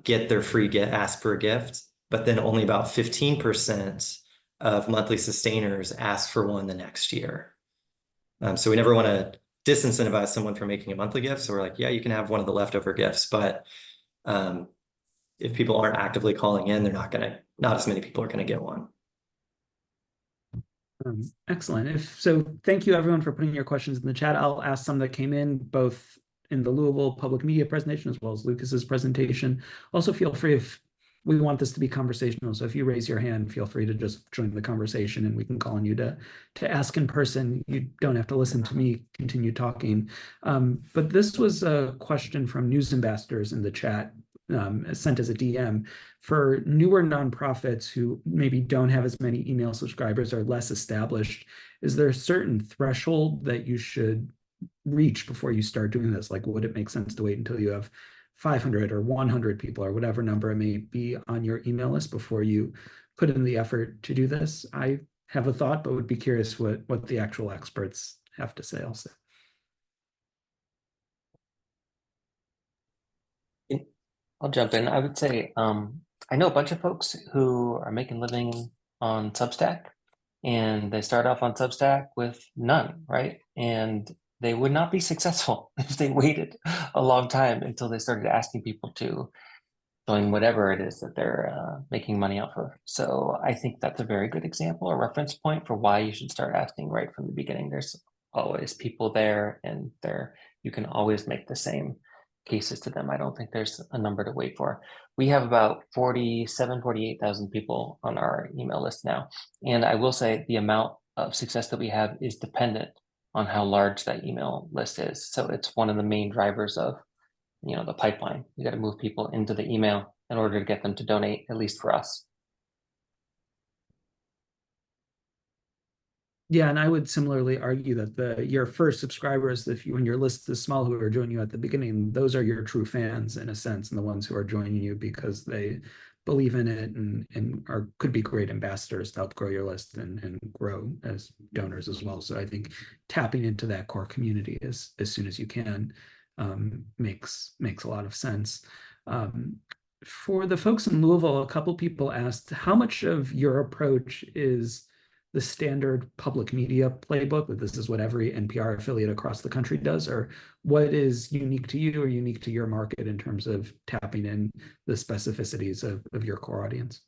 S5: get their free ask for a gift, but then only about 15% of monthly sustainers ask for one the next year. So we never want to disincentivize someone from making a monthly gift. So we're like, yeah, you can have one of the leftover gifts, but if people aren't actively calling in, not as many people are going to get one.
S4: Excellent. So thank you everyone for putting your questions in the chat. I'll ask some that came in both in the Louisville public media presentation as well as Lucas's presentation. Also feel free, if we want this to be conversational, so if you raise your hand, feel free to just join the conversation and we can call on you to ask in person. You don't have to listen to me continue talking. But this was a question from news ambassadors in the chat, sent as a DM. For newer nonprofits who maybe don't have as many email subscribers or less established, is there a certain threshold that you should reach before you start doing this? Like, would it make sense to wait until you have 500 or 100 people or whatever number it may be on your email list before you put in the effort to do this? I have a thought, but would be curious what the actual experts have to say also.
S3: I'll jump in. I would say I know a bunch of folks who are making a living on Substack, and they start off on Substack with none, right? And they would not be successful if they waited a long time until they started asking people to join whatever it is that they're making money off of. So I think that's a very good example, a reference point for why you should start asking right from the beginning. There's always people there, and you can always make the same cases to them. I don't think there's a number to wait for. We have about 48,000 people on our email list now. And I will say the amount of success that we have is dependent on how large that email list is. So it's one of the main drivers of the pipeline. You got to move people into the email in order to get them to donate, at least for us.
S4: Yeah, and I would similarly argue that your first subscribers, when your list is small, who are joining you at the beginning, those are your true fans in a sense, and the ones who are joining you because they believe in it and could be great ambassadors to help grow your list and grow as donors as well. So I think tapping into that core community as soon as you can makes a lot of sense. For the folks in Louisville, a couple people asked how much of your approach is the standard public media playbook, that this is what every NPR affiliate across the country does, or what is unique to you or unique to your market in terms of tapping in the specificities of your core audience?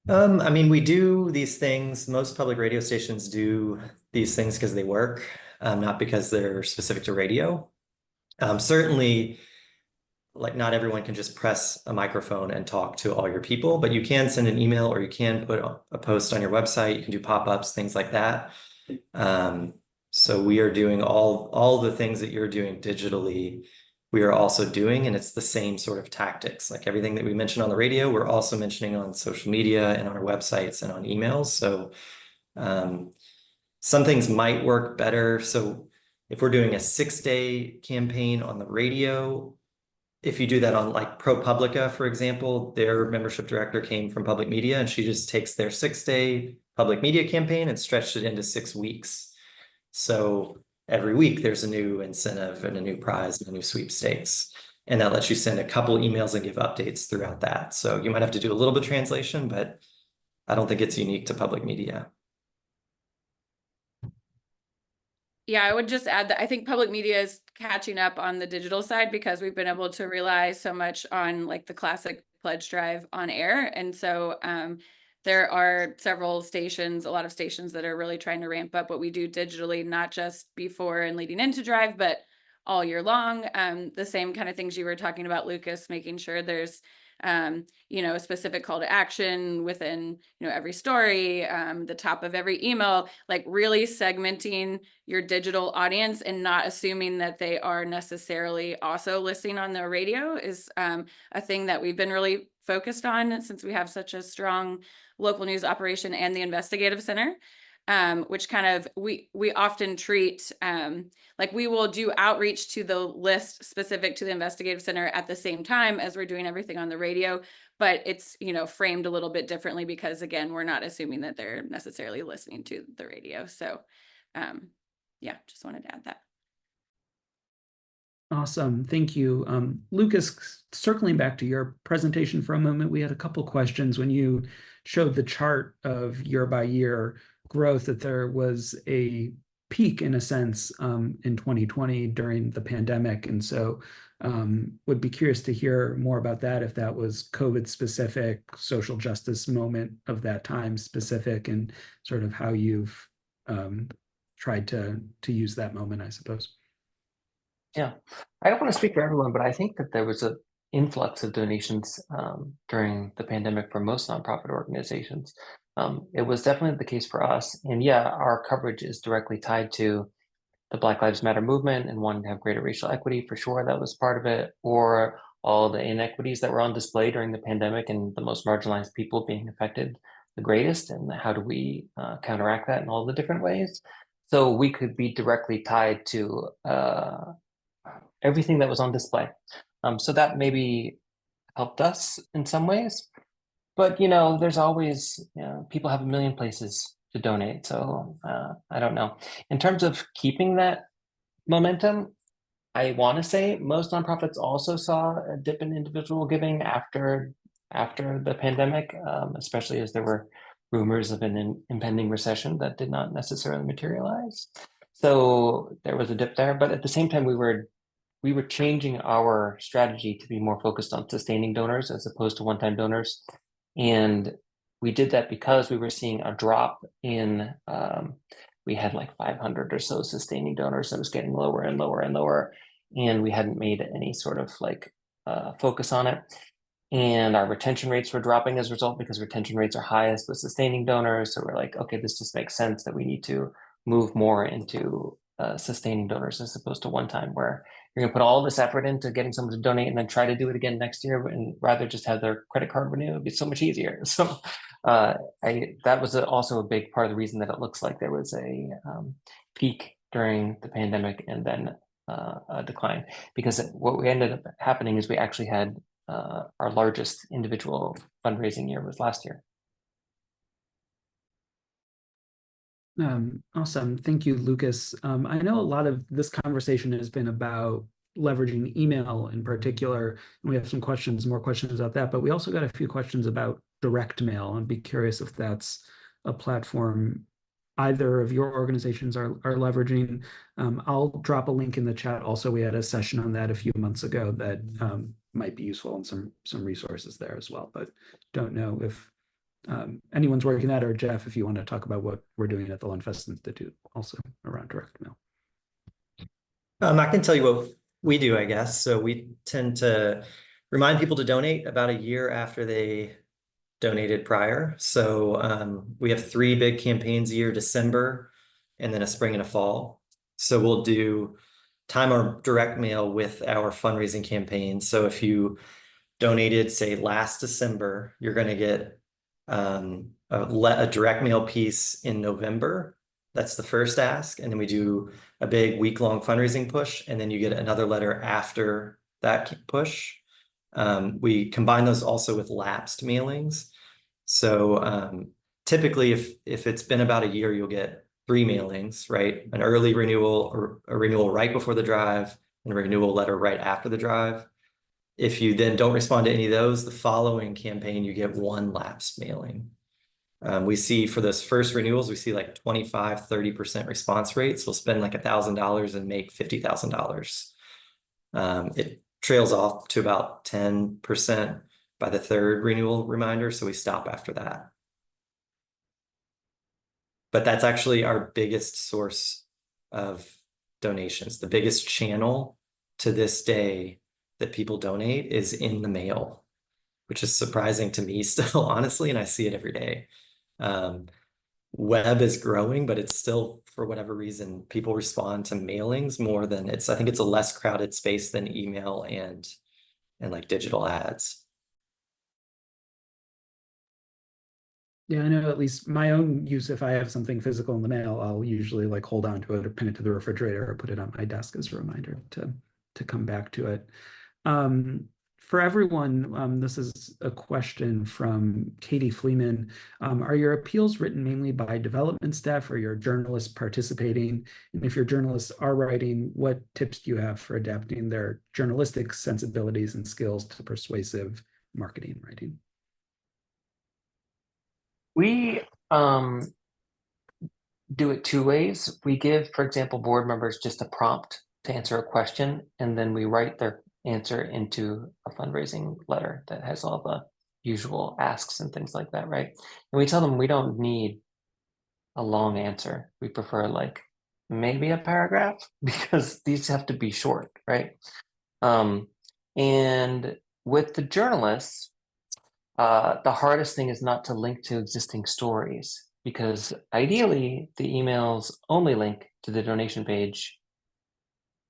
S5: I mean, we do these things. Most public radio stations do these things because they work, not because they're specific to radio. Certainly, like, not everyone can just press a microphone and talk to all your people, but you can send an email or you can put a post on your website. You can do pop-ups, things like that. So we are doing all the things that you're doing digitally, we are also doing, and it's the same sort of tactics. Like everything that we mentioned on the radio, we're also mentioning on social media and on our websites and on emails. So some things might work better. So if we're doing a 6-day campaign on the radio, if you do that on like ProPublica, for example, their membership director came from public media, and she just takes their 6-day public media campaign and stretched it into 6 weeks. So every week there's a new incentive and a new prize and a new sweepstakes. And that lets you send a couple emails and give updates throughout that. So you might have to do a little bit of translation, but I don't think it's unique to public media.
S6: Yeah, I would just add that I think public media is catching up on the digital side because we've been able to rely so much on like the classic pledge drive on air. And so there are several stations, a lot of stations that are really trying to ramp up what we do digitally, not just before and leading into drive, but all year long. The same kind of things you were talking about, Lucas, making sure there's a specific call to action within, every story, the top of every email, like really segmenting your digital audience and not assuming that they are necessarily also listening on the radio is a thing that we've been really focused on since we have such a strong local news operation and the investigative center. Which kind of we often treat like we will do outreach to the list specific to the investigative center at the same time as we're doing everything on the radio, but it's framed a little bit differently because again we're not assuming that they're necessarily listening to the radio. So yeah, just wanted to add that.
S4: Awesome, thank you. Lucas, circling back to your presentation for a moment, we had a couple questions when you showed the chart of year by year growth, that there was a peak in a sense in 2020 during the pandemic. And so would be curious to hear more about that, if that was COVID specific, social justice moment of that time specific, and sort of how you've tried to use that moment, I suppose.
S3: Yeah, I don't want to speak for everyone, but I think that there was an influx of donations during the pandemic for most nonprofit organizations. It was definitely the case for us. And yeah, our coverage is directly tied to the Black Lives Matter movement and wanting to have greater racial equity, for sure. That was part of it. Or all the inequities that were on display during the pandemic and the most marginalized people being affected the greatest. And how do we counteract that in all the different ways? So we could be directly tied to everything that was on display. So that maybe helped us in some ways. But, there's always, people have a million places to donate. So I don't know. In terms of keeping that momentum, I want to say most nonprofits also saw a dip in individual giving after the pandemic, especially as there were rumors of an impending recession that did not necessarily materialize. So there was a dip there, but at the same time, we were changing our strategy to be more focused on sustaining donors as opposed to one-time donors. And we did that because we were seeing a drop in, we had like 500 or so sustaining donors that was getting lower and lower and lower. And we hadn't made any sort of like focus on it. And our retention rates were dropping as a result, because retention rates are highest with sustaining donors. So we're like, okay, this just makes sense that we need to move more into sustaining donors as opposed to one time, where you're going to put all this effort into getting someone to donate and then try to do it again next year, and rather just have their credit card renew. It'd be so much easier. So that was also a big part of the reason that it looks like there was a peak during the pandemic and then a decline, because what we ended up happening is we actually had our largest individual fundraising year was last year.
S4: Awesome. Thank you, Lucas. I know a lot of this conversation has been about leveraging email in particular, and we have some more questions about that, but we also got a few questions about direct mail. I'd be curious if that's a platform either of your organizations are leveraging. I'll drop a link in the chat. Also, we had a session on that a few months ago that might be useful, and some resources there as well, but don't know if anyone's working that, or Jeff, if you want to talk about what we're doing at the Lundfest Institute also around direct mail.
S5: I can tell you what we do, I guess. So we tend to remind people to donate about a year after they donated prior. So we have 3 big campaigns a year: December, and then a spring and a fall. So we'll do time our direct mail with our fundraising campaign. So if you donated, say, last December, you're going to get a direct mail piece in November. That's the first ask. And then we do a big week-long fundraising push, and then you get another letter after that push. We combine those also with lapsed mailings. So typically, if it's been about a year, you'll get 3 mailings, right? An early renewal, or a renewal right before the drive, and a renewal letter right after the drive. If you then don't respond to any of those, the following campaign, you get 1 lapsed mailing. We see for those first renewals, we see like 25, 30% response rates. We'll spend like $1,000 and make $50,000. It trails off to about 10% by the 3rd renewal reminder, so we stop after that. But that's actually our biggest source of donations. The biggest channel to this day that people donate is in the mail, which is surprising to me still, honestly, and I see it every day. Web is growing, but it's still, for whatever reason, people respond to mailings more than I think it's a less crowded space than email and like digital ads.
S4: Yeah, I know at least my own use, if I have something physical in the mail, I'll usually like hold on to it or pin it to the refrigerator or put it on my desk as a reminder to come back to it. for everyone, this is a question from Katie Fleeman. Are your appeals written mainly by development staff or your journalists participating? And if your journalists are writing, what tips do you have for adapting their journalistic sensibilities and skills to persuasive marketing writing?
S3: We do it two ways. We give, for example, board members just a prompt to answer a question, and then we write their answer into a fundraising letter that has all the usual asks and things like that, right? And we tell them we don't need a long answer. We prefer like maybe a paragraph because these have to be short, right? And with the journalists, the hardest thing is not to link to existing stories, because ideally the emails only link to the donation page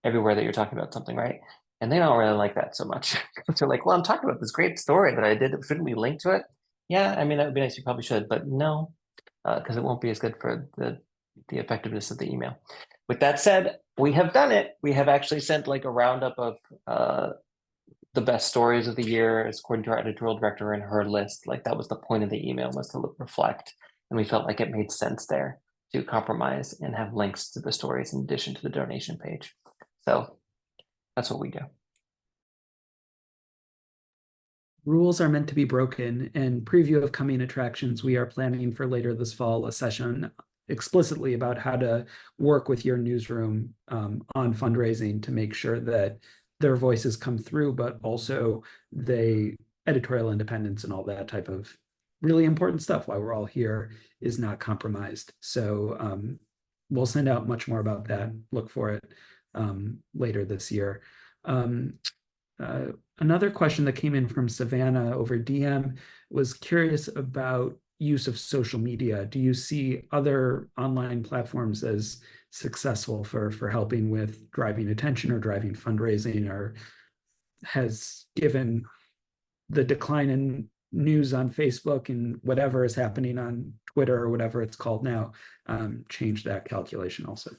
S3: everywhere that you're talking about something, right? And they don't really like that so much. They're like, well, I'm talking about this great story that I did. Shouldn't we link to it? Yeah, I mean, that would be nice. You probably should, but no, because it won't be as good for the effectiveness of the email. With that said, we have done it. We have actually sent like a roundup of the best stories of the year as according to our editorial director and her list. Like that was the point of the email, was to reflect. And we felt like it made sense there to compromise and have links to the stories in addition to the donation page. So that's what we do.
S4: Rules are meant to be broken. And preview of coming attractions, we are planning for later this fall a session explicitly about how to work with your newsroom on fundraising to make sure that their voices come through, but also editorial independence and all that type of really important stuff while we're all here is not compromised. So we'll send out much more about that. Look for it later this year. Another question that came in from Savannah over DM was curious about use of social media. Do you see other online platforms as successful for helping with driving attention or driving fundraising, or has, given the decline in news on Facebook and whatever is happening on Twitter or whatever it's called now, changed that calculation also?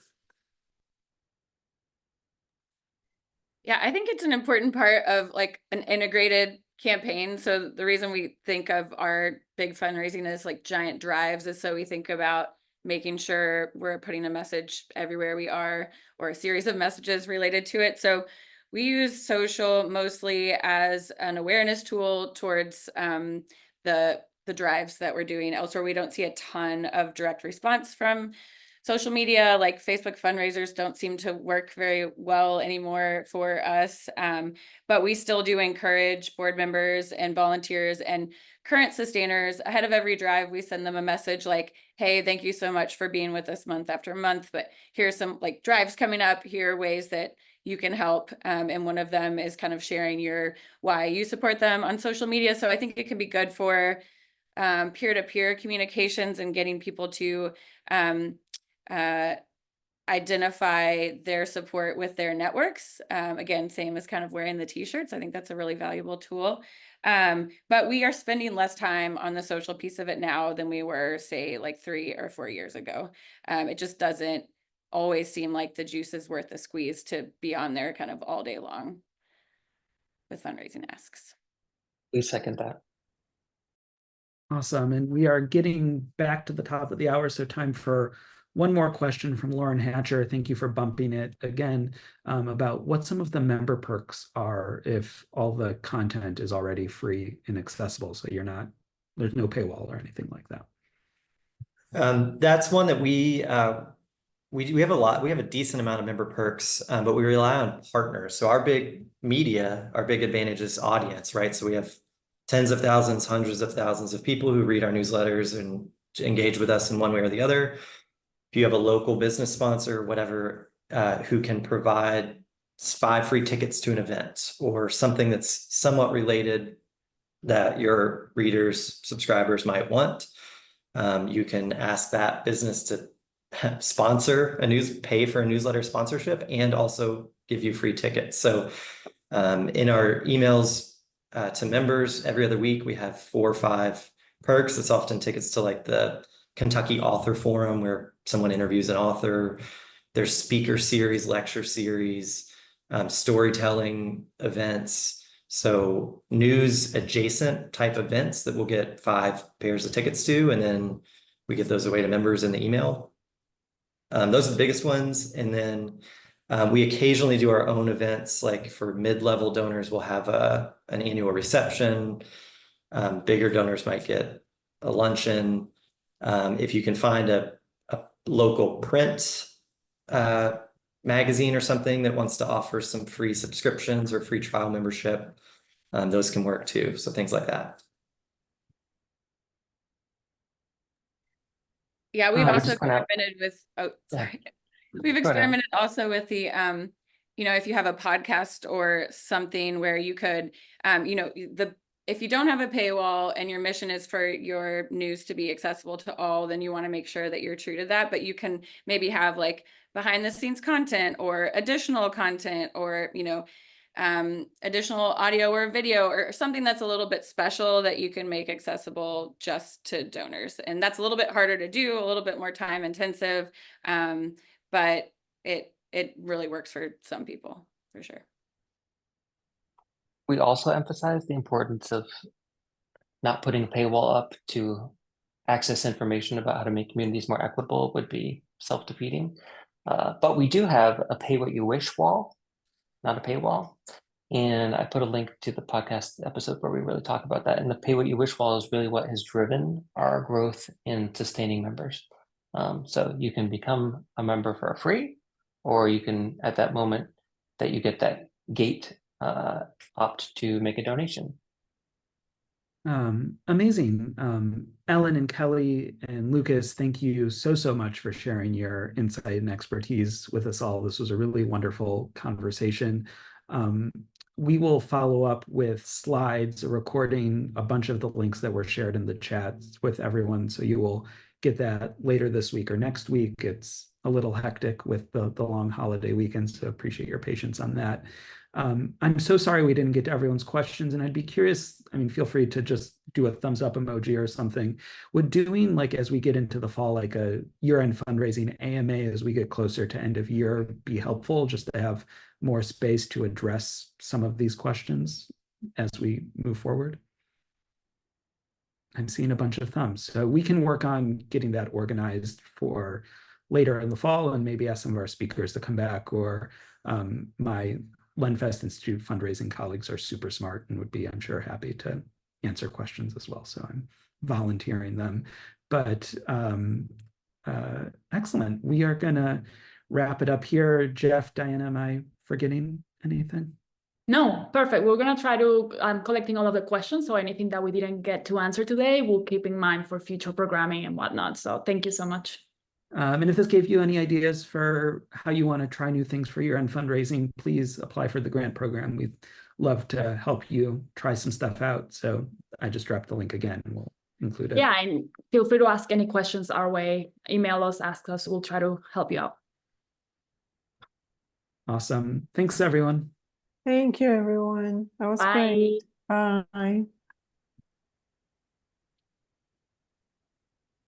S6: Yeah, I think it's an important part of like an integrated campaign. So the reason we think of our big fundraising as like giant drives is so we think about making sure we're putting a message everywhere we are, or a series of messages related to it. So we use social mostly as an awareness tool towards the drives that we're doing. Elsewhere, we don't see a ton of direct response from social media. Like Facebook fundraisers don't seem to work very well anymore for us. But we still do encourage board members and volunteers and current sustainers ahead of every drive. We send them a message like, hey, thank you so much for being with us month after month, but here's some like drives coming up. Here are ways that you can help. And one of them is kind of sharing why you support them on social media. So I think it can be good for peer-to-peer communications and getting people to identify their support with their networks. Again, same as kind of wearing the t-shirts. I think that's a really valuable tool. But we are spending less time on the social piece of it now than we were, say, like 3 or 4 years ago. It just doesn't always seem like the juice is worth the squeeze to be on there kind of all day long with fundraising asks.
S3: We second that.
S4: Awesome. And we are getting back to the top of the hour, so time for one more question from Lauren Hatcher. Thank you for bumping it again, about what some of the member perks are if all the content is already free and accessible. So there's no paywall or anything like that.
S5: That's one that we have a decent amount of member perks, but we rely on partners. So our big advantage is audience, right? So we have tens of thousands, hundreds of thousands of people who read our newsletters and engage with us in one way or the other. If you have a local business sponsor, whatever, who can provide 5 free tickets to an event or something that's somewhat related that your readers, subscribers might want, you can ask that business to pay for a newsletter sponsorship and also give you free tickets. So in our emails to members every other week, we have 4 or 5 perks. It's often tickets to like the Kentucky Author Forum where someone interviews an author. There's speaker series, lecture series, storytelling events, So news adjacent type events that we'll get 5 pairs of tickets to, and then we give those away to members in the email. Those are the biggest ones. And then we occasionally do our own events, like for mid-level donors, we'll have an annual reception. Bigger donors might get a luncheon. If you can find a local print magazine or something that wants to offer some free subscriptions or free trial membership, those can work too. So things like that.
S6: Yeah, we've
S3: I would
S6: also
S3: just point out-
S6: experimented with, oh,
S3: Yeah.
S6: sorry. We've
S3: Go ahead, Al.
S6: experimented also with the, you know, if you have a podcast or something where you could, you know, if you don't have a paywall and your mission is for your news to be accessible to all, then you want to make sure that you're true to that. But you can maybe have like behind the scenes content or additional content, or, you know, additional audio or video or something that's a little bit special that you can make accessible just to donors. And that's a little bit harder to do, a little bit more time intensive, but it really works for some people, for sure.
S3: We also emphasize the importance of not putting a paywall up to access information about how to make communities more equitable would be self-defeating. But we do have a pay what you wish wall, not a paywall. And I put a link to the podcast episode where we really talk about that. And the pay what you wish wall is really what has driven our growth in sustaining members. So you can become a member for free, or you can, at that moment that you get that gate, opt to make a donation.
S4: Amazing. Ellen and Kelly and Lucas, thank you so much for sharing your insight and expertise with us all. This was a really wonderful conversation. We will follow up with slides, recording a bunch of the links that were shared in the chat with everyone. So you will get that later this week or next week. It's a little hectic with the long holiday weekend, so appreciate your patience on that. I'm so sorry we didn't get to everyone's questions, and I'd be curious, I mean, feel free to just do a thumbs up emoji or something. Would doing, like, as we get into the fall, like a year-end fundraising AMA as we get closer to end of year be helpful, just to have more space to address some of these questions as we move forward? I'm seeing a bunch of thumbs. So we can work on getting that organized for later in the fall, and maybe ask some of our speakers to come back, or my Lenfest Institute fundraising colleagues are super smart and would be, I'm sure, happy to answer questions as well. So I'm volunteering them. But excellent. We are gonna wrap it up here. Jeff, Diana, am I forgetting anything?
S2: No, perfect. We're going to try to collecting all of the questions. So anything that we didn't get to answer today, we'll keep in mind for future programming and whatnot. So thank you so much.
S4: And if this gave you any ideas for how you want to try new things for year-end fundraising, please apply for the grant program. We'd love to help you try some stuff out. So I just dropped the link again, and we'll include it.
S2: Yeah, and feel free to ask any questions our way. Email us, ask us. We'll try to help you out.
S4: Awesome. Thanks, everyone.
S7: Thank you, everyone. That was
S2: Bye.
S7: great. Bye.